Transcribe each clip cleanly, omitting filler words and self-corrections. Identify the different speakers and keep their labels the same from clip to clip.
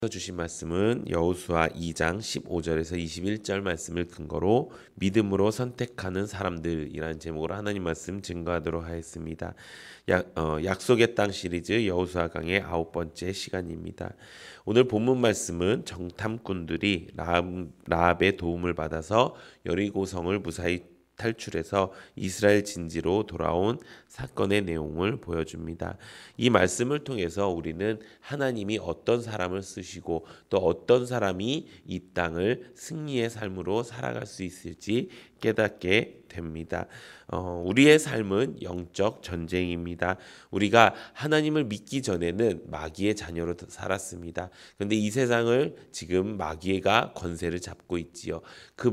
Speaker 1: 주신 말씀은 여호수아 2장 15절에서 21절 말씀을 근거로 믿음으로 선택하는 사람들이라는 제목으로 하나님 말씀 증거하도록 하겠습니다. 약속의 땅 시리즈 여호수아 강의 9번째 시간입니다. 오늘 본문 말씀은 정탐꾼들이 라합의 도움을 받아서 여리고성을 무사히 탈출해서 이스라엘 진지로 돌아온 사건의 내용을 보여줍니다. 이 말씀을 통해서 우리는 하나님이 어떤 사람을 쓰시고 또 어떤 사람이 이 땅을 승리의 삶으로 살아갈 수 있을지 깨닫게 됩니다. 우리의 삶은 영적 전쟁입니다. 우리가 하나님을 믿기 전에는 마귀의 자녀로 살았습니다. 그런데 이 세상을 지금 마귀가 권세를 잡고 있지요. 그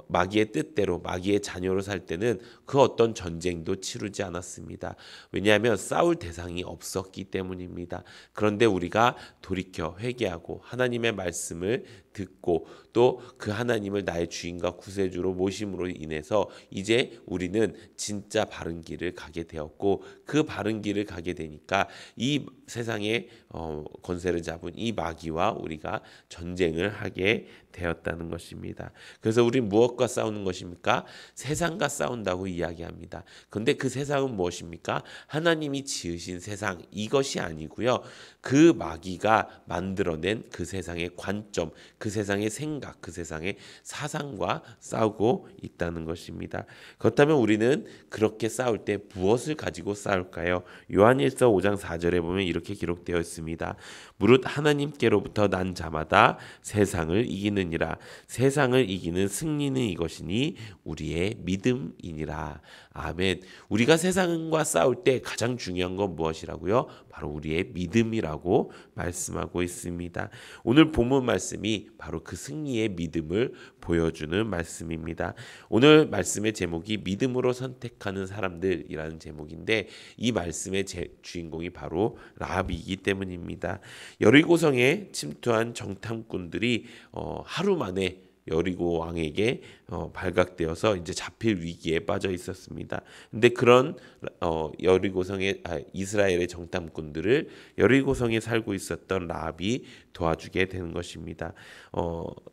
Speaker 1: 마귀의 뜻대로 마귀의 자녀로 살 때는 그 어떤 전쟁도 치르지 않았습니다. 왜냐하면 싸울 대상이 없었기 때문입니다. 그런데 우리가 돌이켜 회개하고 하나님의 말씀을 듣고 또 그 하나님을 나의 주인과 구세주로 모심으로 인해서 이제 우리는 진짜 바른 길을 가게 되었고, 그 바른 길을 가게 되니까 이 세상에 권세를 잡은 이 마귀와 우리가 전쟁을 하게 되었다는 것입니다. 그래서 우리는 무엇과 싸우는 것입니까? 세상과 싸운다고 이야기합니다. 그런데 그 세상은 무엇입니까? 하나님이 지으신 세상, 이것이 아니고요. 그 마귀가 만들어낸 그 세상의 관점, 그 세상의 생각, 그 세상의 사상과 싸우고 있다는 것입니다. 그렇다면 우리는 그렇게 싸울 때 무엇을 가지고 싸울까요? 요한일서 5장 4절에 보면 이렇게 기록되어 있습니다. 무릇 하나님께로부터 난 자마다 세상을 이기느니라. 세상을 이기는 승리는 이것이니 우리의 믿음이니라. 아멘. 우리가 세상과 싸울 때 가장 중요한 건 무엇이라고요? 바로 우리의 믿음이라고 말씀하고 있습니다. 오늘 본문 말씀이 바로 그 승리의 믿음을 보여주는 말씀입니다. 오늘 말씀의 제목이 믿음으로 선택하는 사람들이라는 제목인데, 이 말씀의 주인공이 바로 라합이기 때문입니다. 여리고성에 침투한 정탐꾼들이 하루 만에 여리고 왕에게 발각되어서 이제 잡힐 위기에 빠져 있었습니다. 근데 그런 이스라엘의 정탐꾼들을 여리고성에 살고 있었던 라합이 도와주게 되는 것입니다.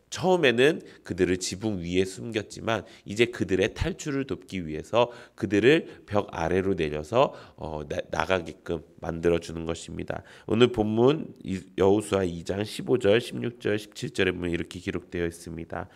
Speaker 1: 처음에는 그들을 지붕 위에 숨겼지만 이제 그들의 탈출을 돕기 위해서 그들을 벽 아래로 내려서 나가게끔 만들어주는 것입니다. 오늘 본문 여호수아 2장 15절, 16절, 17절에 보면 이렇게 기록되어 있습니다.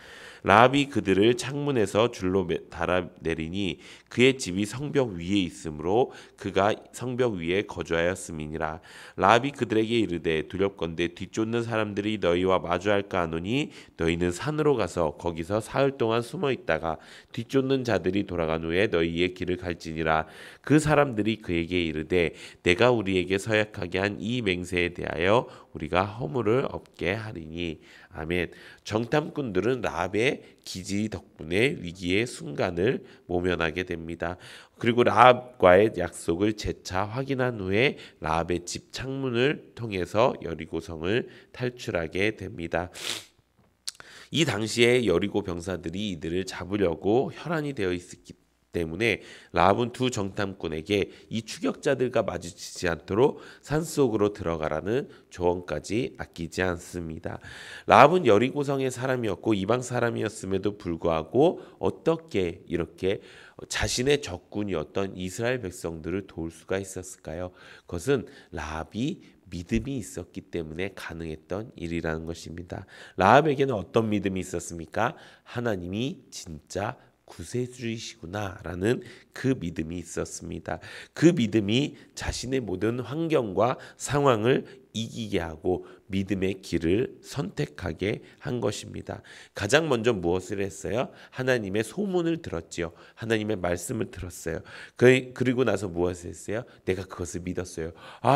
Speaker 1: 라합이 그들을 창문에서 줄로 달아내리니 그의 집이 성벽 위에 있으므로 그가 성벽 위에 거주하였음이니라. 라합이 그들에게 이르되 두렵건대 뒤쫓는 사람들이 너희와 마주할까 하노니 너희는 산으로 가서 거기서 사흘 동안 숨어 있다가 뒤쫓는 자들이 돌아간 후에 너희의 길을 갈지니라. 그 사람들이 그에게 이르되 내가 우리에게 서약하게 한 이 맹세에 대하여 우리가 허물을 없게 하리니. 아멘. 정탐꾼들은 라합의 기지 덕분에 위기의 순간을 모면하게 됩니다. 그리고 라합과의 약속을 재차 확인한 후에 라합의 집 창문을 통해서 여리고성을 탈출하게 됩니다. 이 당시에 여리고 병사들이 이들을 잡으려고 혈안이 되어 있었기 때문에 라합은 두 정탐꾼에게 이 추격자들과 마주치지 않도록 산속으로 들어가라는 조언까지 아끼지 않습니다. 라합은 여리고성의 사람이었고 이방 사람이었음에도 불구하고 어떻게 이렇게 자신의 적군이었던 이스라엘 백성들을 도울 수가 있었을까요? 그것은 라합이 믿음이 있었기 때문에 가능했던 일이라는 것입니다. 라합에게는 어떤 믿음이 있었습니까? 하나님이 진짜 구세주이시구나라는 그 믿음이 있었습니다. 그 믿음이 자신의 모든 환경과 상황을 이기게 하고 믿음의 길을 선택하게 한 것입니다. 가장 먼저 무엇을 했어요? 하나님의 소문을 들었지요. 하나님의 말씀을 들었어요. 그리고 나서 무엇을 했어요? 내가 그것을 믿었어요.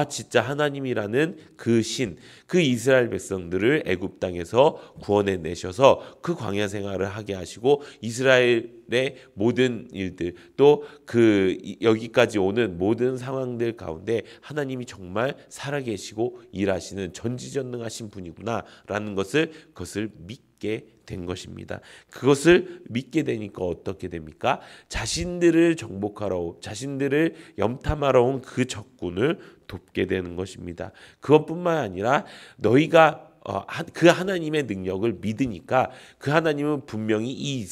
Speaker 1: 진짜 하나님이라는 그 신, 그 이스라엘 백성들을 애굽 땅에서 구원해 내셔서 그 광야 생활을 하게 하시고 이스라엘의 모든 일들 또 그 여기까지 오는 모든 상황들 가운데 하나님이 정말 살아계시고 일하시는 전지전능하신 분이구나라는 그것을 믿게 된 것입니다. 그것을 믿게 되니까 어떻게 됩니까? 자신들을 정복하러, 자신들을 염탐하러 온 그 적군을 돕게 되는 것입니다. 그것뿐만 아니라 너희가 그 하나님의 능력을 믿으니까 그 하나님은 분명히 이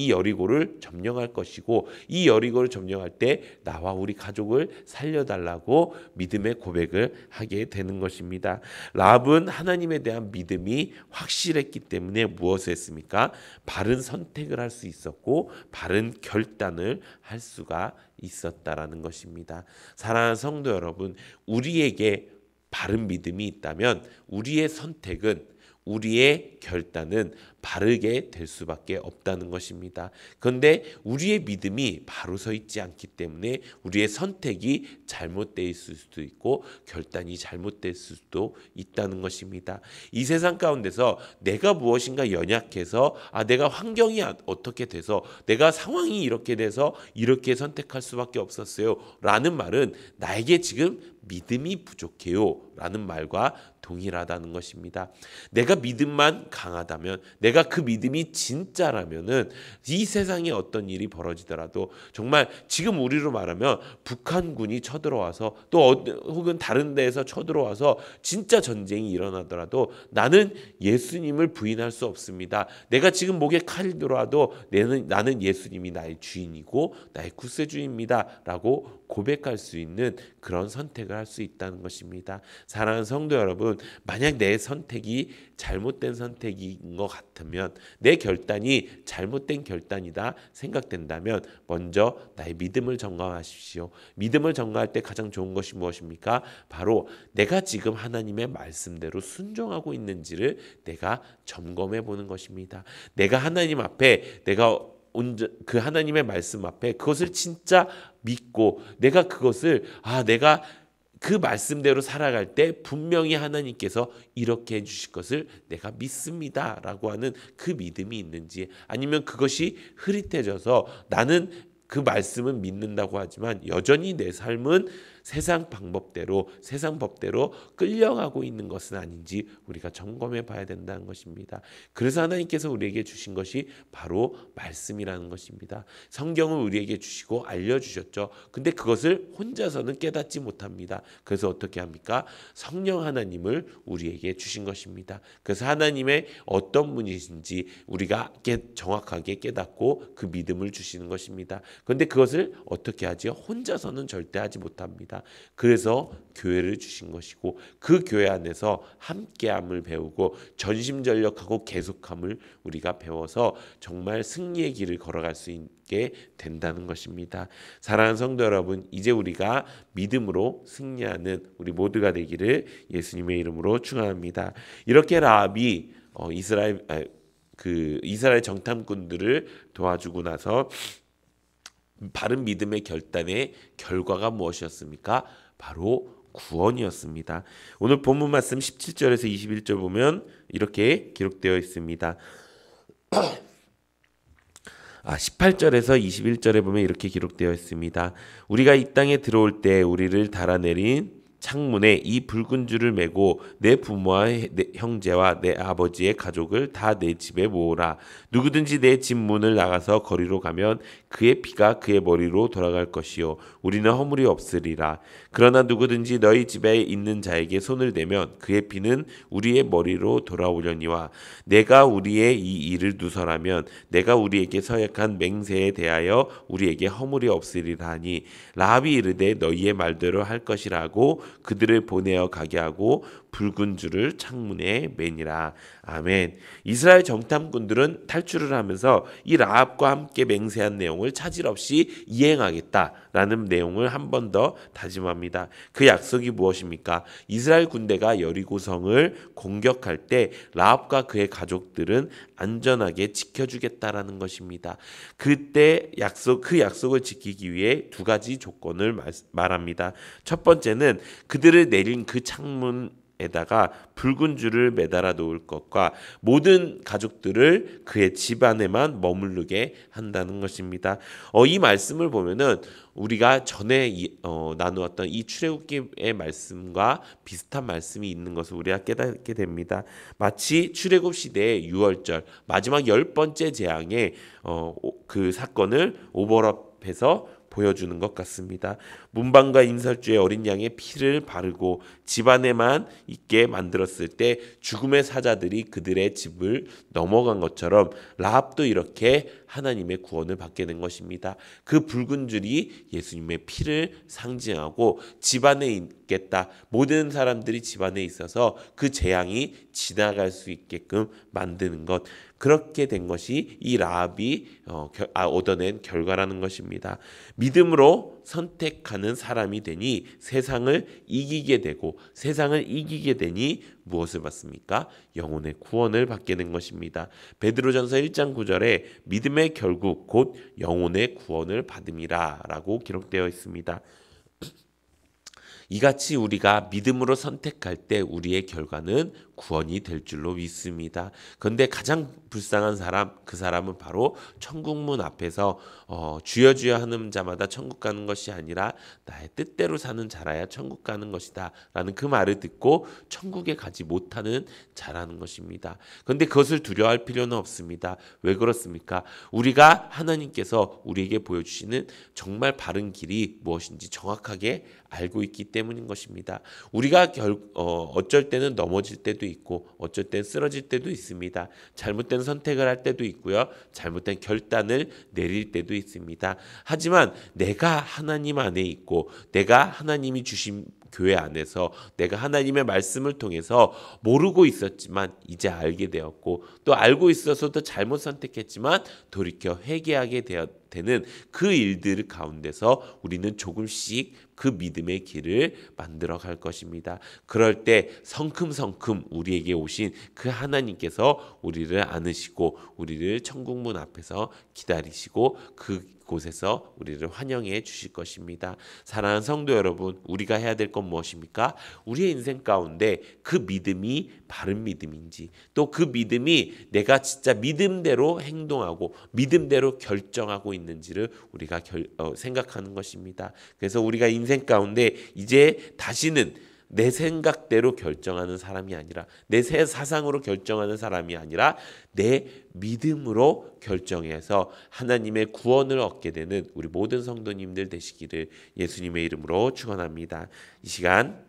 Speaker 1: 여리고를 점령할 것이고, 이 여리고를 점령할 때 나와 우리 가족을 살려달라고 믿음의 고백을 하게 되는 것입니다. 라합은 하나님에 대한 믿음이 확실했기 때문에 무엇을 했습니까? 바른 선택을 할 수 있었고 바른 결단을 할 수가 있었다라는 것입니다. 사랑하는 성도 여러분, 우리에게 바른 믿음이 있다면 우리의 선택은, 우리의 결단은 바르게 될 수밖에 없다는 것입니다. 그런데 우리의 믿음이 바로 서 있지 않기 때문에 우리의 선택이 잘못되어 있을 수도 있고 결단이 잘못될 수도 있다는 것입니다. 이 세상 가운데서 내가 무엇인가 연약해서 내가 환경이 어떻게 돼서 내가 상황이 이렇게 돼서 이렇게 선택할 수밖에 없었어요 라는 말은 나에게 지금 믿음이 부족해요 라는 말과 동일하다는 것입니다. 내가 믿음만 강하다면, 내가 그 믿음이 진짜라면은 이 세상에 어떤 일이 벌어지더라도, 정말 지금 우리로 말하면 북한군이 쳐들어와서 또 혹은 다른 데에서 쳐들어와서 진짜 전쟁이 일어나더라도 나는 예수님을 부인할 수 없습니다. 내가 지금 목에 칼이 들어와도 나는 예수님이 나의 주인이고 나의 구세주입니다 라고 고백할 수 있는 그런 선택을 할 수 있다는 것입니다. 사랑하는 성도 여러분, 만약 내 선택이 잘못된 선택인 것 같으면, 내 결단이 잘못된 결단이다 생각된다면 먼저 나의 믿음을 점검하십시오. 믿음을 점검할 때 가장 좋은 것이 무엇입니까? 바로 내가 지금 하나님의 말씀대로 순종하고 있는지를 내가 점검해 보는 것입니다. 내가 하나님 앞에, 그 하나님의 말씀 앞에 그것을 진짜 믿고 내가 그것을 내가 그 말씀대로 살아갈 때 분명히 하나님께서 이렇게 해주실 것을 내가 믿습니다 라고 하는 그 믿음이 있는지, 아니면 그것이 흐릿해져서 나는 그 말씀은 믿는다고 하지만 여전히 내 삶은 세상 방법대로, 세상 법대로 끌려가고 있는 것은 아닌지 우리가 점검해 봐야 된다는 것입니다. 그래서 하나님께서 우리에게 주신 것이 바로 말씀이라는 것입니다. 성경을 우리에게 주시고 알려주셨죠. 근데 그것을 혼자서는 깨닫지 못합니다. 그래서 어떻게 합니까? 성령 하나님을 우리에게 주신 것입니다. 그래서 하나님의 어떤 분이신지 우리가 정확하게 깨닫고 그 믿음을 주시는 것입니다. 그런데 그것을 어떻게 하지요? 혼자서는 절대 하지 못합니다. 그래서 교회를 주신 것이고, 그 교회 안에서 함께함을 배우고 전심전력하고 계속함을 우리가 배워서 정말 승리의 길을 걸어갈 수 있게 된다는 것입니다. 사랑하는 성도 여러분, 이제 우리가 믿음으로 승리하는 우리 모두가 되기를 예수님의 이름으로 축원합니다. 이렇게 라합이 이스라엘 정탐꾼들을 도와주고 나서 바른 믿음의 결단의 결과가 무엇이었습니까? 바로 구원이었습니다. 오늘 본문 말씀 17절에서 21절 보면 이렇게 기록되어 있습니다. 18절에서 21절에 보면 이렇게 기록되어 있습니다. 우리가 이 땅에 들어올 때 우리를 달아내린 창문에 이 붉은 줄을 메고 내 부모와 내 형제와 내 아버지의 가족을 다 내 집에 모으라. 누구든지 내 집 문을 나가서 거리로 가면 그의 피가 그의 머리로 돌아갈 것이요 우리는 허물이 없으리라. 그러나 누구든지 너희 집에 있는 자에게 손을 대면 그의 피는 우리의 머리로 돌아오려니와 내가 우리의 이 일을 누설하면 내가 우리에게 서약한 맹세에 대하여 우리에게 허물이 없으리라 하니, 라합이 이르되 너희의 말대로 할 것이라고 그들을 보내어 가게 하고 붉은 줄을 창문에 매니라. 아멘. 이스라엘 정탐꾼들은 탈출을 하면서 이 라합과 함께 맹세한 내용을 차질 없이 이행하겠다라는 내용을 한 번 더 다짐합니다. 그 약속이 무엇입니까? 이스라엘 군대가 여리고성을 공격할 때 라합과 그의 가족들은 안전하게 지켜주겠다라는 것입니다. 그때 그 약속을 지키기 위해 두 가지 조건을 말합니다. 첫 번째는 그들을 내린 그 창문 에다가 붉은 줄을 매달아 놓을 것과 모든 가족들을 그의 집 안에만 머무르게 한다는 것입니다. 이 말씀을 보면은 우리가 전에 나누었던 이 출애굽기의 말씀과 비슷한 말씀이 있는 것을 우리가 깨닫게 됩니다. 마치 출애굽 시대의 유월절 마지막 10번째 재앙의 그 사건을 오버랩해서 보여주는 것 같습니다. 문방과 인설주의 어린 양의 피를 바르고 집안에만 있게 만들었을 때 죽음의 사자들이 그들의 집을 넘어간 것처럼 라합도 이렇게 하나님의 구원을 받게 된 것입니다. 그 붉은 줄이 예수님의 피를 상징하고 집안에 있겠다. 모든 사람들이 집안에 있어서 그 재앙이 지나갈 수 있게끔 만드는 것. 그렇게 된 것이 이 라합이 얻어낸 결과라는 것입니다. 믿음으로 선택하는 사람이 되니 세상을 이기게 되고 세상을 이기게 되니 무엇을 받습니까? 영혼의 구원을 받게 된 것입니다. 베드로전서 1장 9절에 믿음의 결국 곧 영혼의 구원을 받음이라 라고 기록되어 있습니다. 이같이 우리가 믿음으로 선택할 때 우리의 결과는 구원이 될 줄로 믿습니다. 그런데 가장 불쌍한 사람, 그 사람은 바로 천국문 앞에서 주여 주여 하는 자마다 천국 가는 것이 아니라 나의 뜻대로 사는 자라야 천국 가는 것이다 라는 그 말을 듣고 천국에 가지 못하는 자라는 것입니다. 그런데 그것을 두려워할 필요는 없습니다. 왜 그렇습니까? 우리가 하나님께서 우리에게 보여주시는 정말 바른 길이 무엇인지 정확하게 알고 있기 때문인 것입니다. 우리가 어쩔 때는 넘어질 때도 있고 어쩔 때는 쓰러질 때도 있습니다. 잘못된 선택을 할 때도 있고요. 잘못된 결단을 내릴 때도 있습니다. 하지만 내가 하나님 안에 있고 내가 하나님이 주신 교회 안에서 내가 하나님의 말씀을 통해서 모르고 있었지만 이제 알게 되었고 또 알고 있어서도 잘못 선택했지만 돌이켜 회개하게 되는 그 일들 가운데서 우리는 조금씩 그 믿음의 길을 만들어 갈 것입니다. 그럴 때 성큼성큼 우리에게 오신 그 하나님께서 우리를 안으시고 우리를 천국문 앞에서 기다리시고 그곳에서 우리를 환영해 주실 것입니다. 사랑하는 성도 여러분, 우리가 해야 될 건 무엇입니까? 우리의 인생 가운데 그 믿음이 바른 믿음인지 또 그 믿음이 내가 진짜 믿음대로 행동하고 믿음대로 결정하고 있는지를 우리가 생각하는 것입니다. 그래서 우리가 인생 가운데 이제 다시는 내 생각대로 결정하는 사람이 아니라 내 사상으로 결정하는 사람이 아니라 내 믿음으로 결정해서 하나님의 구원을 얻게 되는 우리 모든 성도님들 되시기를 예수님의 이름으로 축원합니다. 이 시간